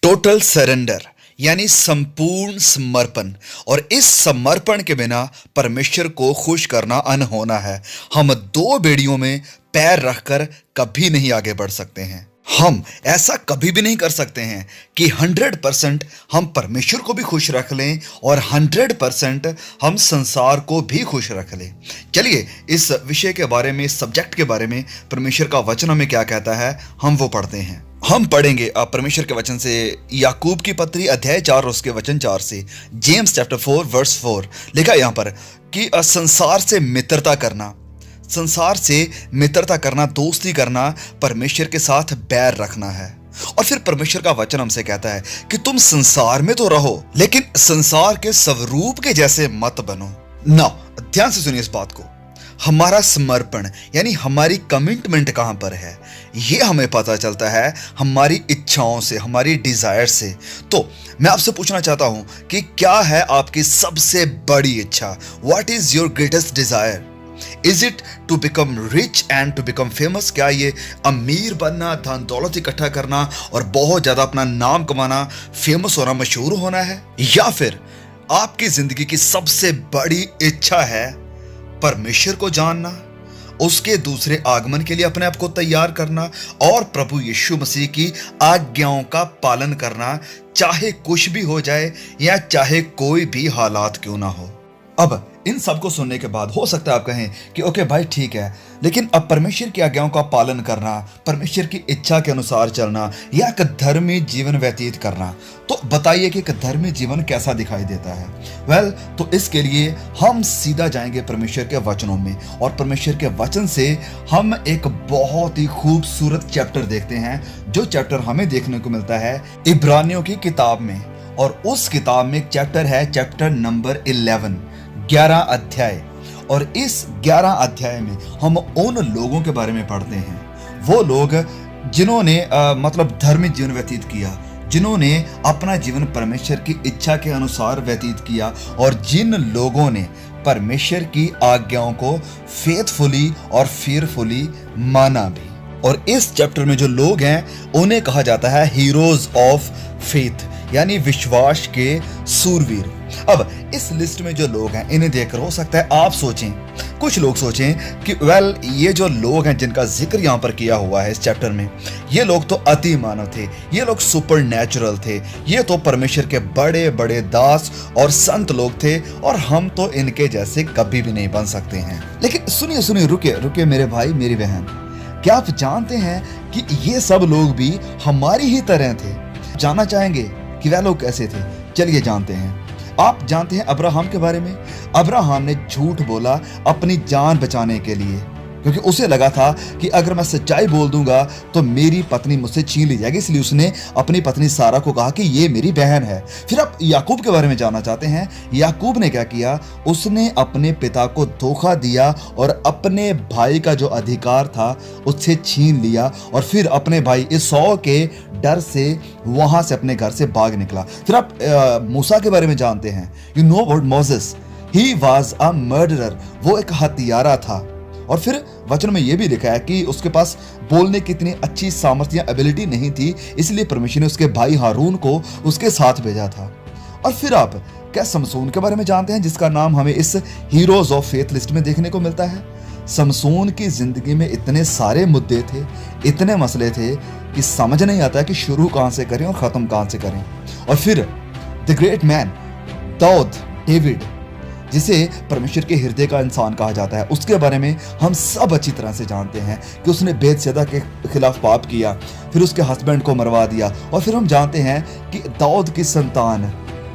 Total surrender यानी संपूर्ण समर्पण। और इस समर्पण के बिना परमेश्वर को खुश करना अनहोना है। हम दो बेड़ियों में पैर रखकर कभी नहीं आगे बढ़ सकते हैं। हम ऐसा कभी भी नहीं कर सकते हैं कि 100% हम परमेश्वर को भी खुश रख लें और 100% हम संसार को भी खुश रख लें। चलिए इस विषय के बारे में, इस सब्जेक्ट के बारे में परमेश्वर का वचन हमें क्या कहता है, हम वो पढ़ते हैं। हम पढ़ेंगे परमेश्वर के वचन से याकूब की पत्री अध्याय 4 और उसके वचन 4 से। जेम्स चैप्टर 4 वर्स 4 लिखा यहाँ पर कि संसार से मित्रता करना, संसार से मित्रता करना, दोस्ती करना, परमेश्वर के साथ बैर रखना है। और फिर परमेश्वर का वचन हमसे कहता है कि तुम संसार में तो रहो लेकिन संसार के स्वरूप के जैसे मत बनो। ना, ध्यान से सुनिए इस बात को। हमारा समर्पण यानी हमारी कमिटमेंट कहां पर है, यह हमें पता चलता है हमारी इच्छाओं से, हमारी डिजायर से। तो मैं आपसे पूछना चाहता हूं कि क्या है आपकी सबसे बड़ी इच्छा? What is your greatest desire? Is it to become rich and to become famous? क्या ये अमीर बनना, धन दौलत इकट्ठा करना और बहुत ज्यादा अपना नाम कमाना, फेमस होना, मशहूर होना है? या फिर आपकी जिंदगी की सबसे बड़ी इच्छा है परमेश्वर को जानना, उसके दूसरे आगमन के लिए अपने आप को तैयार करना और प्रभु यीशु मसीह की आज्ञाओं का पालन करना, चाहे कुछ भी हो जाए या चाहे कोई भी हालात क्यों ना हो? अब इन सब को सुनने के बाद हो सकता है आप कहें कि ओके भाई ठीक है, लेकिन अब परमेश्वर की आज्ञाओं का पालन करना, परमेश्वर की इच्छा के अनुसार चलना या एक धर्मी जीवन व्यतीत करना, तो बताइए कि एक धर्मी जीवन कैसा दिखाई देता है? वेल, तो इसके लिए हम सीधा जाएंगे परमेश्वर के वचनों में और परमेश्वर के वचन से हम एक बहुत ही खूबसूरत चैप्टर देखते हैं, जो चैप्टर हमें देखने को मिलता है इब्रानियों की किताब में। और उस किताब में एक चैप्टर है, चैप्टर नंबर 11 अध्याय। और इस 11 अध्याय में हम उन लोगों के बारे में पढ़ते हैं, वो लोग जिन्होंने मतलब धर्मी जीवन व्यतीत किया, जिन्होंने अपना जीवन परमेश्वर की इच्छा के अनुसार व्यतीत किया और जिन लोगों ने परमेश्वर की आज्ञाओं को फेथफुली और फियरफुली माना भी। और इस चैप्टर में जो लोग हैं उन्हें कहा जाता है हीरोज ऑफ फेथ यानी विश्वास के सूरवीर। अब इस लिस्ट में जो लोग हैं इन्हें देखकर हो सकता है आप सोचें, कुछ लोग सोचें कि वेल, ये जो लोग हैं जिनका जिक्र यहाँ पर किया हुआ है इस चैप्टर में, ये लोग तो अति मानव थे, ये लोग सुपर नेचुरल थे, ये तो परमेश्वर के बड़े बड़े दास और संत लोग थे और हम तो इनके जैसे कभी भी नहीं बन सकते हैं। लेकिन सुनिए सुनिए, रुके मेरे भाई मेरी बहन, क्या आप जानते हैं कि ये सब लोग भी हमारी ही तरह थे? जानना चाहेंगे कि वह लोग कैसे थे? चलिए जानते हैं। आप जानते हैं अब्राहम के बारे में? अब्राहम ने झूठ बोला अपनी जान बचाने के लिए, क्योंकि उसे लगा था कि अगर मैं सच्चाई बोल दूंगा तो मेरी पत्नी मुझसे छीन ली जाएगी, इसलिए उसने अपनी पत्नी सारा को कहा कि ये मेरी बहन है। फिर आप याकूब के बारे में जानना चाहते हैं? याकूब ने क्या किया? उसने अपने पिता को धोखा दिया और अपने भाई का जो अधिकार था उससे छीन लिया और फिर अपने भाई इसौ के डर से वहां से अपने घर से भाग निकला। फिर आप मूसा के बारे में जानते हैं? You know about Moses, he was a murderer, वो एक हत्यारा था। और फिर वचन में यह भी लिखा है कि उसके पास बोलने की इतनी अच्छी सामर्थ्य एबिलिटी नहीं थी, इसलिए परमेश्वर ने उसके भाई हारून को उसके साथ भेजा था। और फिर आप क्या समसून के बारे में जानते हैं, जिसका नाम हमें इस हीरोज ऑफ फेथ लिस्ट में देखने को मिलता है? समसून की जिंदगी में इतने सारे मुद्दे थे, इतने मसले थे कि समझ नहीं आता कि शुरू कहां से करें और खत्म कहां से करें। और फिर the great man Dawood, David, जिसे परमेश्वर के हृदय का इंसान कहा जाता है, उसके बारे में हम सब अच्छी तरह से जानते हैं कि उसने बेतसदा के खिलाफ पाप किया, फिर उसके हस्बैंड को मरवा दिया। और फिर हम जानते हैं कि दाऊद की संतान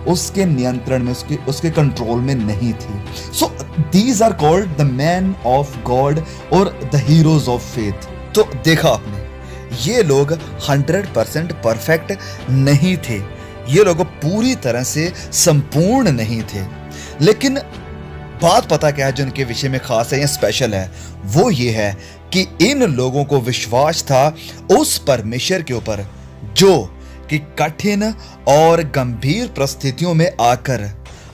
उसके नियंत्रण में, उसके कंट्रोल में नहीं थी। So these are called the man of God और द हीरोज ऑफ फेथ। तो देखा आपने, ये लोग 100% परफेक्ट नहीं थे, ये लोग पूरी तरह से संपूर्ण नहीं थे, लेकिन बात पता क्या है जो इनके विषय में खास है या स्पेशल है? वो ये है कि इन लोगों को विश्वास था उस परमेश्वर के ऊपर जो कि कठिन और गंभीर परिस्थितियों में आकर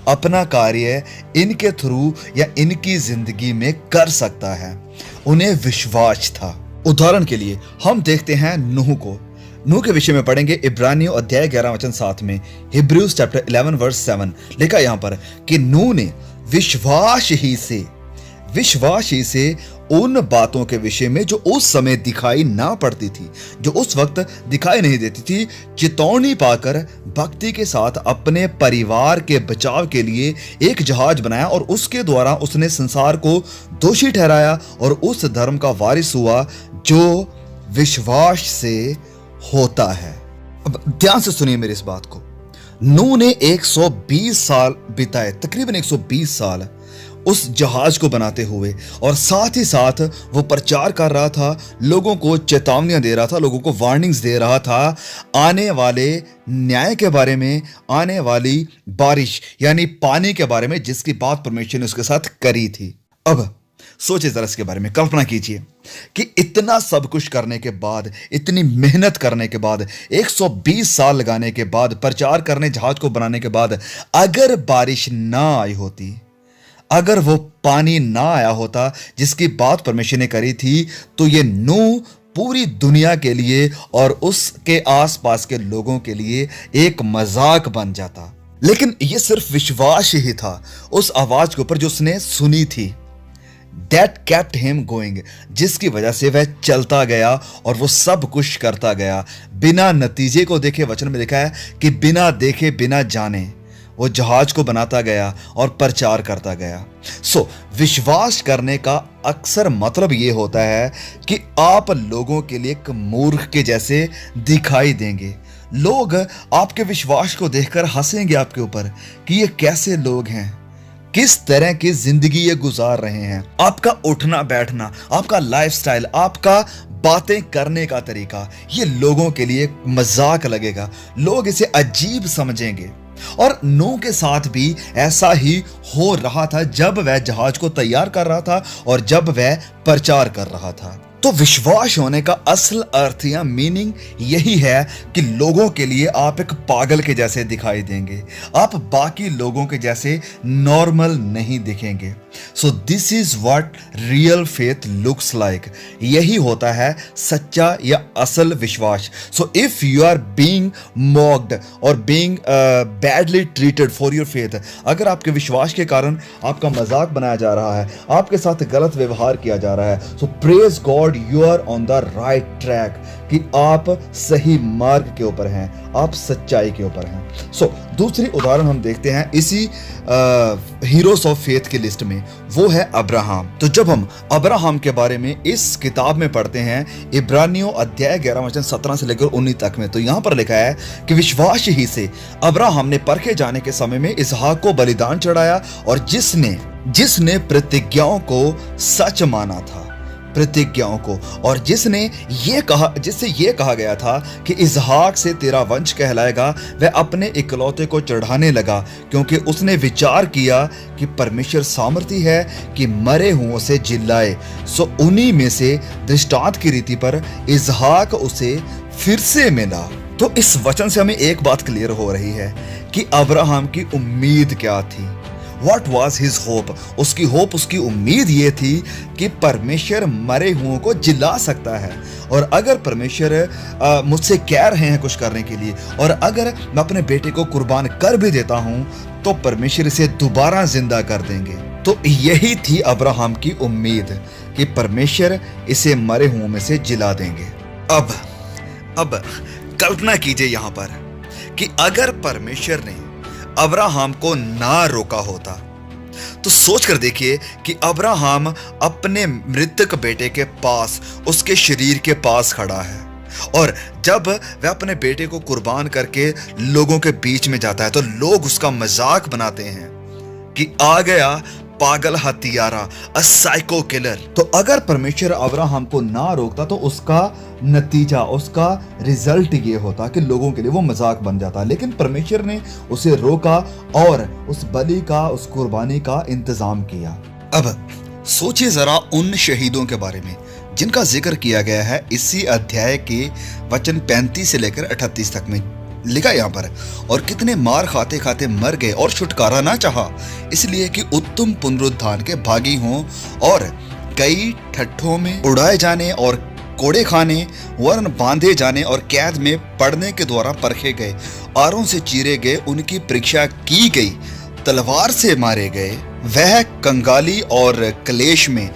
अपना कार्य इनके थ्रू या इनकी जिंदगी में कर सकता है। उन्हें विश्वास था। उदाहरण के लिए हम देखते हैं नूह को। नूह के विषय में पढ़ेंगे इब्रानियों अध्याय 11 वचन 7 में, हिब्रूज चैप्टर 11 वर्स 7 लिखा यहां पर कि नूह ने विश्वास ही से उन बातों के विषय में जो उस समय दिखाई ना पड़ती थी, जो उस वक्त दिखाई नहीं देती थी, चेतावनी पाकर भक्ति के साथ अपने परिवार के बचाव के लिए एक जहाज बनाया और उसके द्वारा उसने संसार को दोषी ठहराया और उस धर्म का वारिस हुआ जो विश्वास से होता है। अब ध्यान से सुनिए मेरी इस बात को। नूह ने 120 साल बिताए, तकरीबन 120 साल उस जहाज को बनाते हुए, और साथ ही साथ वो प्रचार कर रहा था, लोगों को चेतावनियां दे रहा था, लोगों को वार्निंग्स दे रहा था आने वाले न्याय के बारे में, आने वाली बारिश यानी पानी के बारे में, जिसकी बात परमेश्वर ने उसके साथ करी थी। अब सोचिए जरा इसके बारे में, कल्पना कीजिए कि इतना सब कुछ करने के बाद, इतनी मेहनत करने के बाद, 120 साल लगाने के बाद, प्रचार करने, जहाज को बनाने के बाद, अगर बारिश ना आई होती, अगर वो पानी ना आया होता जिसकी बात परमेश्वर ने करी थी, तो ये नूह पूरी दुनिया के लिए और उसके आसपास के लोगों के लिए एक मजाक बन जाता। लेकिन ये सिर्फ विश्वास ही था उस आवाज के ऊपर जो उसने सुनी थी, That kept him going, जिसकी वजह से वह चलता गया और वो सब कुछ करता गया बिना नतीजे को देखे। वचन में लिखा है कि बिना देखे बिना जाने वो जहाज को बनाता गया और प्रचार करता गया। विश्वास करने का अक्सर मतलब ये होता है कि आप लोगों के लिए एक मूर्ख के जैसे दिखाई देंगे। लोग आपके विश्वास को देखकर हंसेंगे आपके ऊपर कि ये कैसे लोग हैं, किस तरह की जिंदगी ये गुजार रहे हैं। आपका उठना बैठना, आपका लाइफस्टाइल, आपका बातें करने का तरीका, ये लोगों के लिए मजाक लगेगा, लोग इसे अजीब समझेंगे। और नूह के साथ भी ऐसा ही हो रहा था जब वह जहाज को तैयार कर रहा था और जब वह प्रचार कर रहा था। तो विश्वास होने का असल अर्थ या मीनिंग यही है कि लोगों के लिए आप एक पागल के जैसे दिखाई देंगे, आप बाकी लोगों के जैसे नॉर्मल नहीं दिखेंगे। So this is what real faith looks like. यही होता है सच्चा या असल विश्वास। So if you are being mocked और being badly treated for your faith, अगर आपके विश्वास के कारण आपका मजाक बनाया जा रहा है, आपके साथ गलत व्यवहार किया जा रहा है, so praise God you are on the right track, कि आप सही मार्ग के ऊपर हैं, आप सच्चाई के ऊपर हैं। दूसरी उदाहरण हम देखते हैं इसी हीरोज ऑफ फेथ की लिस्ट में, वो है अब्राहम। तो जब हम अब्राहम के बारे में इस किताब में पढ़ते हैं, इब्रानियों अध्याय 11 वचन 17 से लेकर 19 तक में, तो यहां पर लिखा है कि विश्वास ही से अब्राहम ने परखे जाने के समय में इसहाक को बलिदान चढ़ाया, और जिसने प्रतिज्ञाओं को सच माना था, प्रतिज्ञाओं को, और जिससे ये कहा गया था कि इसहाक से तेरा वंश कहलाएगा, वह अपने इकलौते को चढ़ाने लगा, क्योंकि उसने विचार किया कि परमेश्वर सामर्थी है कि मरे हुओं से जिलाए। उन्हीं में से दृष्टांत की रीति पर इसहाक उसे फिर से मिला। तो इस वचन से हमें एक बात क्लियर हो रही है कि अब्राहम की उम्मीद क्या थी। What was his hope? उसकी उम्मीद ये थी कि परमेश्वर मरे हुओं को जिला सकता है, और अगर परमेश्वर मुझसे कह रहे हैं कुछ करने के लिए, और अगर मैं अपने बेटे को कुर्बान कर भी देता हूं, तो परमेश्वर इसे दोबारा जिंदा कर देंगे। तो यही थी अब्राहम की उम्मीद कि परमेश्वर इसे मरे हुओं में से जिला देंगे। अब कल्पना कीजिए यहां पर कि अगर परमेश्वर ने अब्राहम को ना रोका होता, तो सोचकर देखिए कि अब्राहम अपने मृतक बेटे के पास, उसके शरीर के पास खड़ा है, और जब वह अपने बेटे को कुर्बान करके लोगों के बीच में जाता है, तो लोग उसका मजाक बनाते हैं कि आ गया पागल हत्यारा, अ साइको किलर। तो अगर परमेश्वर अब्राहम को ना रोकता, तो उसका नतीजा, उसका रिजल्ट ये होता कि लोगों के लिए वो मजाक बन जाता। लेकिन परमेश्वर ने उसे रोका और उस बलि का, उस कुर्बानी का इंतजाम किया। अब सोचिए जरा उन शहीदों के बारे में जिनका जिक्र किया गया है इसी अध्याय के वचन 35 से लेकर 38 तक में। लिखा यहाँ पर, और कितने मार खाते खाते मर गए और छुटकारा ना चाहा, इसलिए कि उत्तम पुनरुत्थान के भागी हों, और कई ठट्ठों में उड़ाए जाने और कोड़े खाने वरन बांधे जाने और कैद में पड़ने के द्वारा परखे गए, आरों से चीरे गए, उनकी परीक्षा की गई, तलवार से मारे गए। वह कंगाली और क्लेश में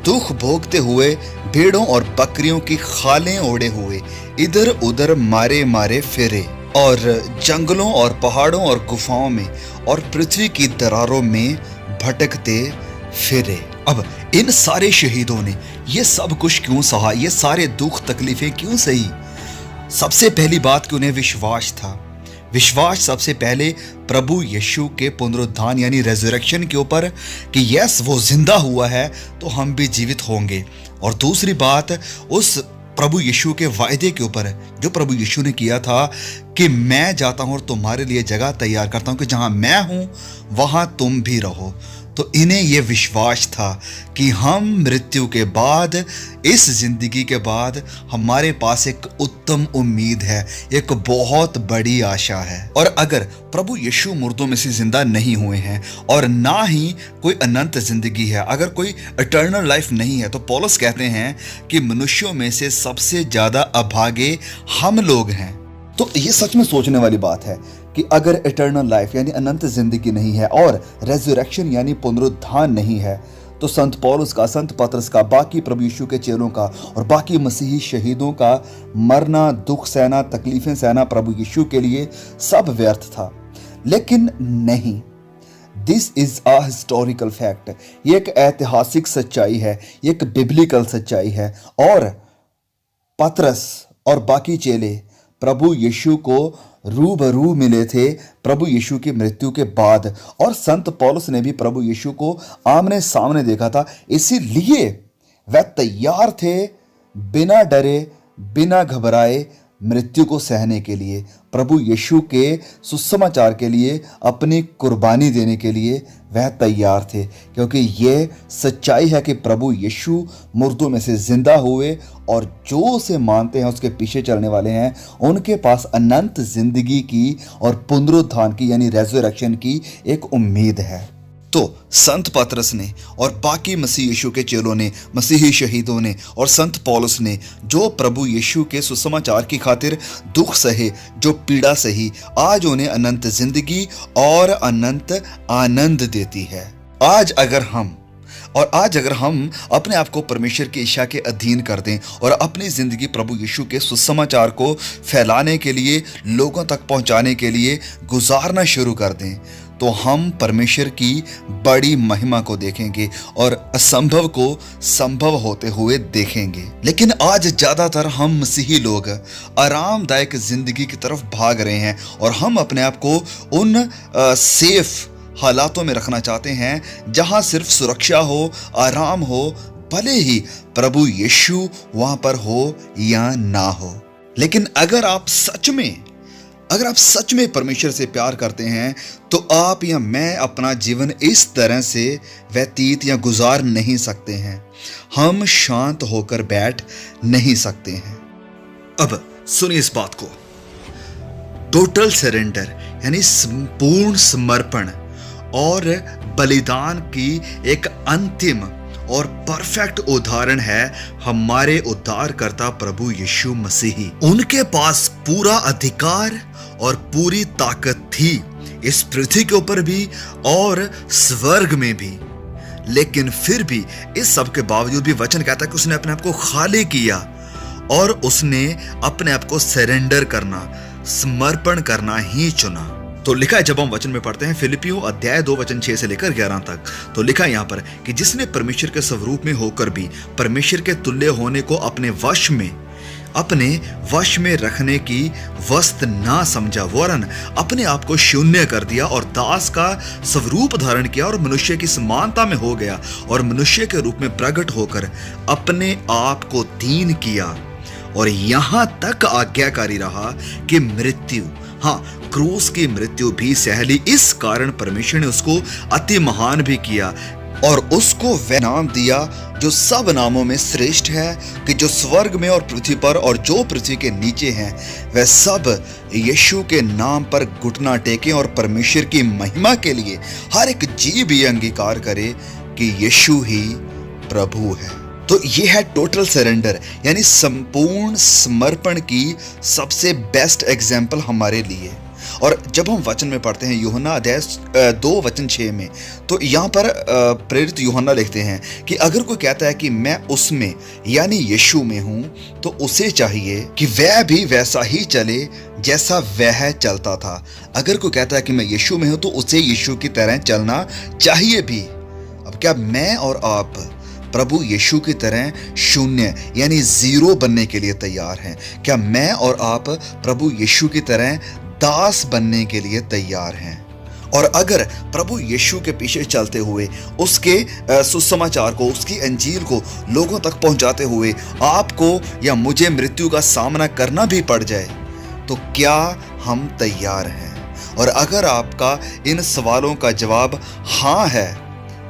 दुख भोगते हुए भेड़ों और बकरियों की खालें ओढ़े हुए इधर उधर मारे मारे फिरे और जंगलों और पहाड़ों और गुफाओं में और पृथ्वी की दरारों में भटकते फिरे। अब इन सारे शहीदों ने ये सब कुछ क्यों सहा, ये सारे दुख तकलीफें क्यों सही? सबसे पहली बात कि उन्हें विश्वास था। विश्वास सबसे पहले प्रभु यीशु के पुनरुत्थान यानी रेजरेक्शन के ऊपर कि यस वो जिंदा हुआ है तो हम भी जीवित होंगे। और दूसरी बात उस प्रभु यीशु के वायदे के ऊपर जो प्रभु यीशु ने किया था कि मैं जाता हूं और तुम्हारे लिए जगह तैयार करता हूं कि जहां मैं हूं वहां तुम भी रहो। तो इन्हें यह विश्वास था कि हम मृत्यु के बाद, इस जिंदगी के बाद हमारे पास एक उत्तम उम्मीद है, एक बहुत बड़ी आशा है। और अगर प्रभु यीशु मुर्दों में से जिंदा नहीं हुए हैं और ना ही कोई अनंत जिंदगी है, अगर कोई इटर्नल लाइफ नहीं है, तो पौलुस कहते हैं कि मनुष्यों में से सबसे ज्यादा अभागे हम लोग हैं। तो ये सच में सोचने वाली बात है कि अगर इटर्नल लाइफ यानी अनंत जिंदगी नहीं है और रेजरेक्शन यानी पुनरुत्थान नहीं है, तो संत पौलुस का, संत पतरस का, बाकी प्रभु यीशु के चेलों का और बाकी मसीही शहीदों का मरना, दुख सहना, तकलीफें सहना प्रभु यीशु के लिए सब व्यर्थ था। लेकिन नहीं, this is a historical fact. ये एक ऐतिहासिक सच्चाई है, ये एक बिब्लिकल सच्चाई है। और पतरस और बाकी चेले प्रभु यीशु को रूबरू मिले थे प्रभु यीशु की मृत्यु के बाद, और संत पौलुस ने भी प्रभु यीशु को आमने सामने देखा था। इसीलिए वह तैयार थे बिना डरे, बिना घबराए मृत्यु को सहने के लिए, प्रभु यीशु के सुसमाचार के लिए, अपनी कुर्बानी देने के लिए वह तैयार थे। क्योंकि ये सच्चाई है कि प्रभु यीशु मुर्दों में से जिंदा हुए और जो उसे मानते हैं, उसके पीछे चलने वाले हैं, उनके पास अनंत जिंदगी की और पुनरुत्थान की यानी रेजरेक्शन की एक उम्मीद है। तो संत पतरस ने और बाकी मसीह यीशु के चेलों ने, मसीही शहीदों ने और संत पौलुस ने जो प्रभु यीशु के सुसमाचार की खातिर दुख सहे, जो पीड़ा सही, आज उन्हें अनंत जिंदगी और अनंत आनंद देती है। आज अगर हम अपने आप को परमेश्वर की इच्छा के अधीन कर दें और अपनी जिंदगी प्रभु यीशु के सुसमाचार को फैलाने के लिए, लोगों तक पहुंचाने के लिए गुजारना शुरू कर दें, तो हम परमेश्वर की बड़ी महिमा को देखेंगे और असंभव को संभव होते हुए देखेंगे। लेकिन आज ज्यादातर हम मसीही लोग आरामदायक जिंदगी की तरफ भाग रहे हैं और हम अपने आप को उन सेफ हालातों में रखना चाहते हैं जहां सिर्फ सुरक्षा हो, आराम हो, भले ही प्रभु यीशु वहां पर हो या ना हो। लेकिन अगर आप सच में परमेश्वर से प्यार करते हैं, तो आप या मैं अपना जीवन इस तरह से व्यतीत या गुजार नहीं सकते हैं। हम शांत होकर बैठ नहीं सकते हैं। अब सुनिए इस बात को, टोटल सरेंडर यानी संपूर्ण समर्पण और बलिदान की एक अंतिम और परफेक्ट उदाहरण है हमारे उद्धारकर्ता प्रभु यीशु मसीही। उनके पास पूरा अधिकार और पूरी ताकत थी इस पृथ्वी के ऊपर भी और स्वर्ग में भी। लेकिन फिर भी इस सब के बावजूद भी वचन कहता है कि उसने अपने आप को खाली किया और उसने अपने आप को सरेंडर करना, समर्पण करना ही चुना। तो लिखा है, जब हम वचन में पढ़ते हैं फिलिपियों अध्याय 2 वचन 6 से लेकर 11 तक, तो लिखा है यहाँ पर कि जिसने परमेश्वर के स्वरूप में होकर भी परमेश्वर के तुल्य होने को अपने वश में रखने की वस्त ना समझा, वरन अपने आप को शून्य कर दिया और दास का स्वरूप धारण किया और मनुष्य की समानता में हो गया और मनुष्य के रूप में प्रकट होकर अपने आप को दीन किया और यहां तक आज्ञाकारी रहा कि मृत्यु, क्रूस की मृत्यु भी सहली। इस कारण परमेश्वर ने उसको अति महान भी किया और उसको वह नाम दिया जो सब नामों में श्रेष्ठ है, कि जो स्वर्ग में और पृथ्वी पर और जो पृथ्वी के नीचे हैं वह सब यीशु के नाम पर घुटना टेकें और परमेश्वर की महिमा के लिए हर एक जीव ये अंगीकार करे कि यीशु ही प्रभु है। तो ये है टोटल सरेंडर, यानी संपूर्ण समर्पण की सबसे बेस्ट एग्जाम्पल हमारे लिए। और जब हम वचन में पढ़ते हैं यूहन्ना अध्याय 2:6 में, तो यहाँ पर प्रेरित यूहन्ना लिखते हैं कि अगर कोई कहता है कि मैं उसमें यानी यीशु में हूँ, तो उसे चाहिए कि वह भी वैसा ही चले जैसा वह चलता था। अगर कोई कहता है कि मैं यीशु में हूँ, तो उसे यीशु की तरह चलना चाहिए भी। अब क्या मैं और आप प्रभु यीशु की तरह शून्य यानी जीरो बनने के लिए तैयार हैं? क्या मैं और आप प्रभु यीशु की तरह दास बनने के लिए तैयार हैं? और अगर प्रभु यीशु के पीछे चलते हुए उसके सुसमाचार को, उसकी अंजील को लोगों तक पहुंचाते हुए आपको या मुझे मृत्यु का सामना करना भी पड़ जाए, तो क्या हम तैयार हैं? और अगर आपका इन सवालों का जवाब हाँ है,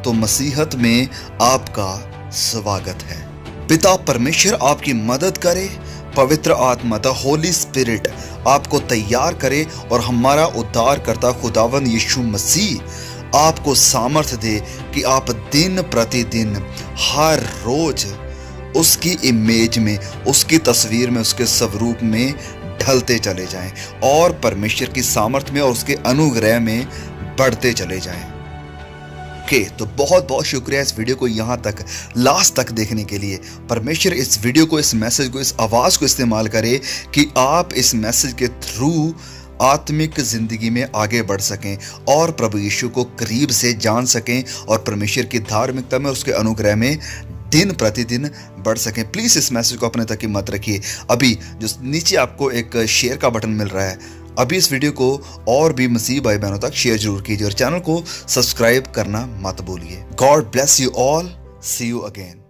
तो मसीहत में आपका स्वागत है। पिता परमेश्वर आपकी मदद करे, पवित्र आत्मा द होली स्पिरिट आपको तैयार करे और हमारा उद्धारकर्ता खुदावन यीशु मसीह आपको सामर्थ्य दे कि आप दिन प्रतिदिन हर रोज उसकी इमेज में, उसकी तस्वीर में, उसके स्वरूप में ढलते चले जाएं और परमेश्वर की सामर्थ्य में और उसके अनुग्रह में बढ़ते चले जाएं। तो बहुत बहुत शुक्रिया इस वीडियो को यहाँ तक लास्ट तक देखने के लिए। परमेश्वर इस वीडियो को, इस मैसेज को, इस आवाज़ को इस्तेमाल करे कि आप इस मैसेज के थ्रू आत्मिक जिंदगी में आगे बढ़ सकें और प्रभु यीशु को करीब से जान सकें और परमेश्वर की धार्मिकता में और उसके अनुग्रह में दिन प्रतिदिन बढ़ सकें। प्लीज़ इस मैसेज को अपने तक ही मत रखिए। अभी जो नीचे आपको एक शेयर का बटन मिल रहा है, अभी इस वीडियो को और भी मसीह भाई बहनों तक शेयर जरूर कीजिए और चैनल को सब्सक्राइब करना मत भूलिए। God bless you all, see you again.